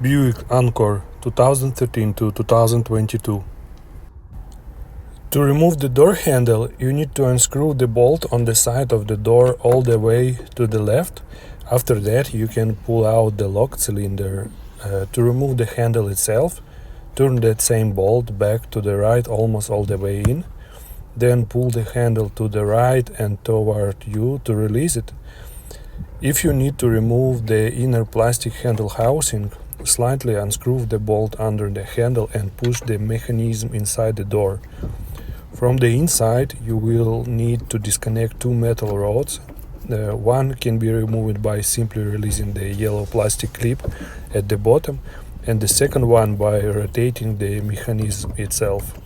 Buick Encore 2013 to 2022. To remove the door handle, you need to unscrew the bolt on the side of the door all the way to the left. After that, you can pull out the lock cylinder. To remove the handle itself, turn that same bolt back to the right almost all the way in. Then pull the handle to the right and toward you to release it. If you need to remove the inner plastic handle housing, slightly unscrew the bolt under the handle and push the mechanism inside the door. From the inside, you will need to disconnect two metal rods. One can be removed by simply releasing the yellow plastic clip at the bottom, and the second one by rotating the mechanism itself.